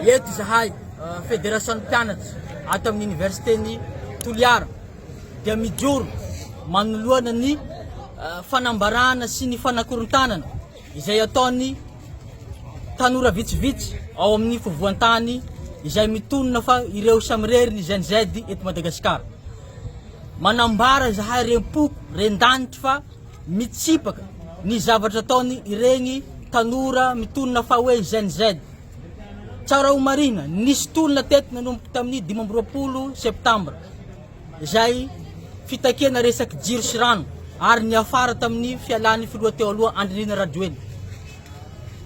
eto zahay fédération mpianatra ato amin'ny université ny Toliara dia mijoro manoloana ny fanambarana sy ny fanakorontanana izay ataony tanora vitsivitsy ao amin'ny fivoantany izay mitonona fa ireo samirery ny GNZ eto Madagasikara. Manambara zahay rem-poko rendanitra fa mitsipaka ny zavatra ataony ireny tanora mitonona fa hoe GNZ. Tsara ho marina, nisy tolona teto nanomboka tamin'ny 20 septambra izay fitakena resaky jiro sy rano ary niafara tamin'ny fialan'ny filoha teo aloha Andrinina Rajoelina.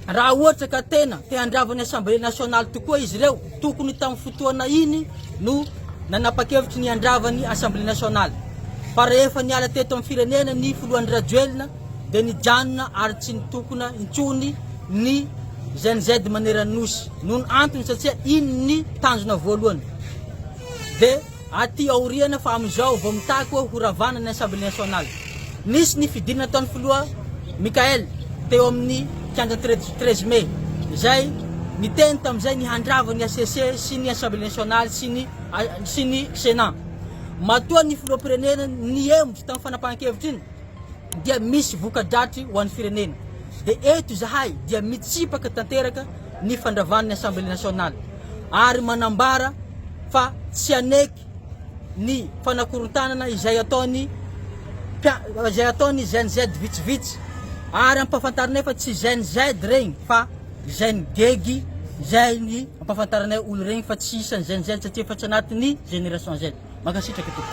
Raha ohatra ka tena te handravany Assemblée nationale tokoa izy ireo, tokony tamin'ny fotoana iny no nanapa-kevitry ny handravany Assemblée nationale. Fa rehefa niala teto amin'ny firenena ny filohan'ny Rajoelina dia nijanona ary tsy nitokona intsony ny GNZ maneran-nosy noho ny antony satria iny ny tanjona voalohany. Dia aty aoriana fa amin'izao vao mitaky hoe horavana ny Assemblée nationale. Nisy ny fidinana taon'ny filoha Mikael teo amin'ny kianja 13 Mai izay niteny tamin'izay ny handrava ny ACC sy ny Assemblée nationale sy ny Sénat. Matoa ny filoham-pirenena niembotra tamin'ny fanapahan-kevitra iny dia misy voka-dratry ho an'ny firenena. Dia eto zahay dia mitsipaka tanteraka ny fandravan'ny Assemblée nationale ary manambara fa tsy aneky ny fanakorontanana izay ataony GNZ vitsivitsy ary ampafantaranay fa tsy GNZ regny fa GNGEGY izay ny ampafantaranay olo regny fa tsy isan'ny GNZ satria fa tsy anatin'ny génération Z. Makasitraka tokoa.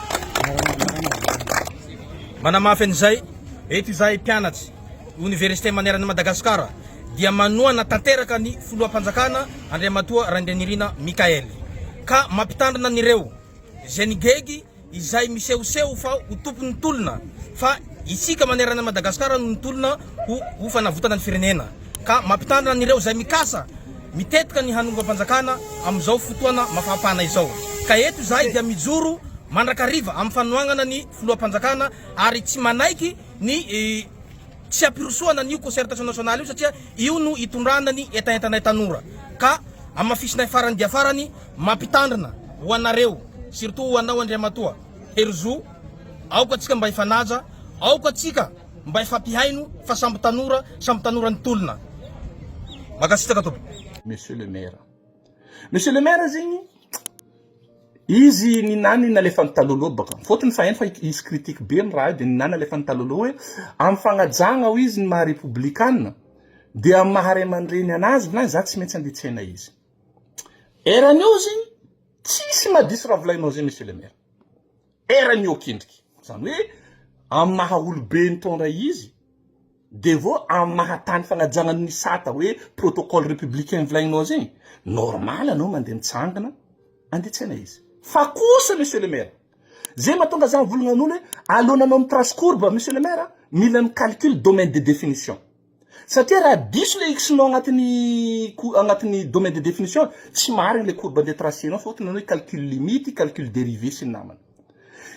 Manamafy an'izay, eto izahay mpianatry Université maneran'i Madagasikara dia manoana tanteraka ny filoham-panjakana Andriamatoa Randrianirina Mikael ka mampitandrina an'ireo GNGEGY izay misehoseho fa ho tompon'ny tolona fa isika maneran'i Madagasikara no tolona ho fanavotana ny firenena ka mampitandrina an'ireo izay mikasa mitetika ny hanova-panjakana amin'izao fotoana mafapana izao. Ka eto izahay dia mijoro mandrakariva amin'ny fanoagnana ny filoham-panjakana ary tsy manaiky ny tsy ampirosoana ny concertation nationale io satria io no itondrana ny etaentanay tanora ka amafisinay farany dia farany mampitandrina ho anareo surtout ho anao Andriamatoa Herzo aoka atsika mba ifanaja aoka atsika mba ifampihaino fa samby tanora ny tolona. Makasitraka tompoko. Monsieur le maire zegny izy ninany nalefany talolo baka fotony fa eny fa izy critique be ny raha io dia ninany nalefany talolo hoe amin'ny fagnajagna ho izy ny maha républicaine dia amin'ny maha ray aman-dreny anazy na za tsy maintsy anditsena izy. Eran'io zegny tsisy madisy raha volainao zegny monsieur le maire. Eran'io kendriky zany hoe amin'ny maha olobe nitondra izy dia vao amin'ny mahatany fagnajangan'ny sata hoe protocole républicain volaignao zegny normal anao mandeha mitsangana anditsena izy. Fa kosa monsieur le maire zay mahatonga za volagna an'olo hoe alohananao amin'ny trace courbe monsieur le maire mila ny calcul domaine de définition satria raha diso le x-nao agnatin'ny domaine de définition tsy marigny le courbe andeha tracenao fotony anao calcul limite calcul dérivé sy ny namany.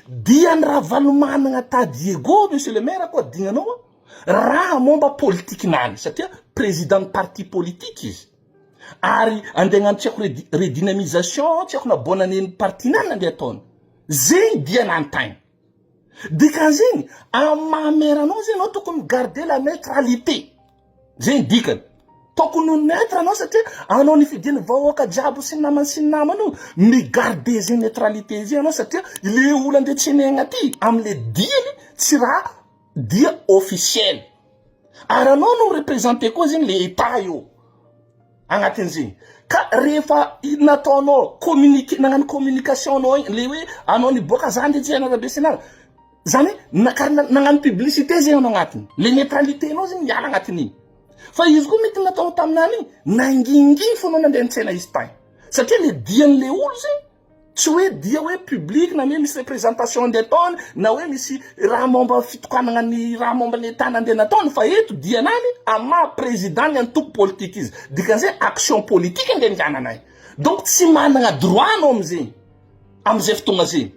Dia ny raha valomanagna tady ego monsieur le maire koa dignanao raha momba politikenany satria président parti politique izy ary andeha hagnano tsy haiko redynamisation tsy haiko nabonaneny partinany andeha ataony zegny dia nanontany dikan'zegny amin'ny mahameranao zegny anao tokony garder la neutralité zegny dikany tokony ho neutre anao satria anao nifidiny vahoaka jiaby sy ny namany io migarder zegny neutralité zegny anao satria le olo andeha tsenegna aty am'le diany tsy raha dia officiel ary anao no représenté koa zegny le état io agnatin'zegny ka rehefa nataonao nagnano communication anao le hoe anao niboaka za nde jehana rabe senara zany nagnano publicité zegny anao agnatiny le neutralité anao zegny miala agnatin'igny fa izy koa mety nataonao taminany igny nanginginy fonao nandeha nitsena izy tagny satria le dian'le olo zegny tsy hoe dia hoe public na hoe misy représentation andeha ataony na hoe misy raha momba fitokanagna ny raha momba le tana andeha nataony fa eto dianany ama président ny antoko politique izy dikan'izay action politique andeha njananay donc tsy managna droit anao am'izay fotoagna zegny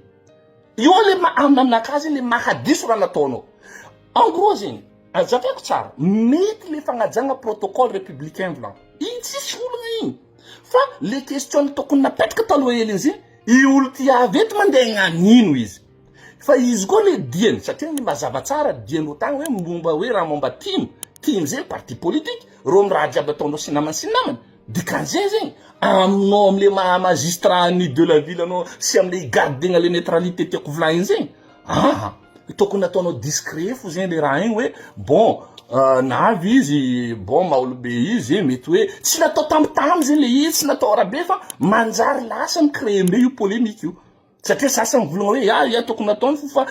io le aminakazy le mahadiso raha nataonao en gros zegny azavaiko tsara mety le fagnajagna protocole républicain volan igny tsisy olagna igny fa le question tokony napetraka taloha hely izy i olo ty avy eto mandeha gnanino izy fa izy koa le diany satria ny mazava tsara diany ho tagny hoe momba hoe raha momba timy zay parti politique ro raha jiaby ataonao sinamany dikan'izay zegny aminao amle magistrat ni de la ville anao sy amle igardegna le neutralité tiako volagny zegny tokony ataonao discret fo zegny le raha igny hoe bon navy izy bon maolobe izy mety hoe tsy natao tamotamo zegny le izy tsy natao rabe fa manjary lasa ny créer amle io polémique io satria sasany volagna hoe ia tokony ataony fo fa